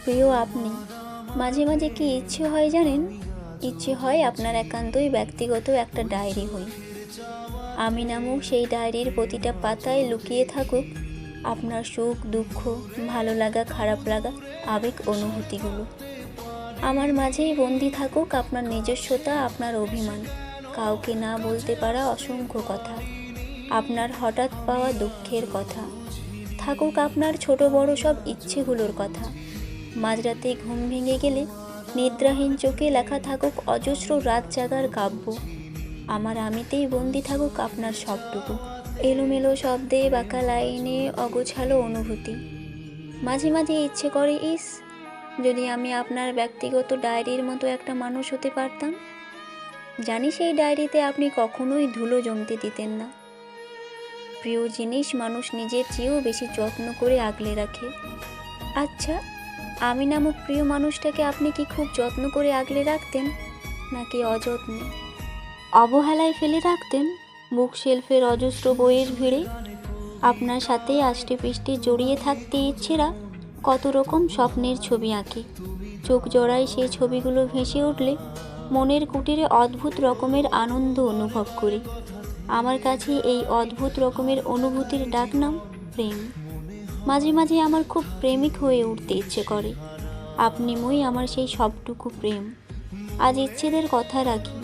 প্রিয় আপনি। মাঝে মাঝে কি ইচ্ছে হয় জানেন? ইচ্ছে হয় আপনার একান্তই ব্যক্তিগত একটা ডায়েরি হই। আমি নামক সেই ডায়েরির প্রতিটা পাতায় লুকিয়ে থাকুক আপনার সুখ দুঃখ, ভালো লাগা খারাপ লাগা, আবেগ অনুভূতিগুলো। আমার মাঝেই বন্দি থাকুক আপনার নিজস্বতা, আপনার অভিমান, কাউকে না বলতে পারা অসংখ্য কথা, আপনার হঠাৎ পাওয়া দুঃখের কথা, থাকুক আপনার ছোট বড় সব ইচ্ছেগুলোর কথা। মাঝরাতে ঘুম ভেঙে গেলে নিদ্রাহীন চোখে লেখা থাকুক অজস্র রাত জাগার কাব্য। আমার আমিতেই বন্দি থাকুক আপনার সবটুকু, এলোমেলো শব্দে, বাঁকা লাইনে, অগোছালো অনুভূতি। মাঝে মাঝে ইচ্ছে করে, যদি আমি আপনার ব্যক্তিগত ডায়েরির মতো একটা মানুষ হতে পারতাম। জানি সেই ডায়েরিতে আপনি কখনোই ধুলো জমতে দিতেন না। প্রিয় জিনিস মানুষ নিজের চেয়েও বেশি যত্ন করে আগলে রাখে। আচ্ছা, আমি নামক প্রিয় মানুষটাকে আপনি কি খুব যত্ন করে আগলে রাখতেন, নাকি অযত্নে অবহেলায় ফেলে রাখতেন বুক শেলফের অজস্র বইয়ের ভিড়ে? আপনার সাথে আষ্টে পৃষ্ঠে জড়িয়ে থাকতে ইচ্ছেরা কত রকম স্বপ্নের ছবি আঁকে। চোখ জড়ায় সেই ছবিগুলো ভেসে উঠলে মনের কুটিরে অদ্ভুত রকমের আনন্দ অনুভব করি। আমার কাছে এই অদ্ভুত রকমের অনুভূতির ডাক নাম প্রেম। মাঝে মাঝে আমার খুব প্রেমিক হয়ে উঠতে ইচ্ছে করে। আপনি মই আমার সেই সবটুকু প্রেম। আজ ইচ্ছেদের কথা রাখি,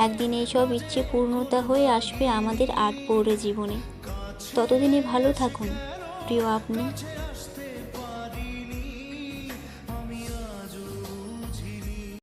একদিন এইসব ইচ্ছে পূর্ণতা হয়ে আসবে আমাদের আটপৌরে জীবনে। ততদিনে ভালো থাকুন প্রিয় আপনি।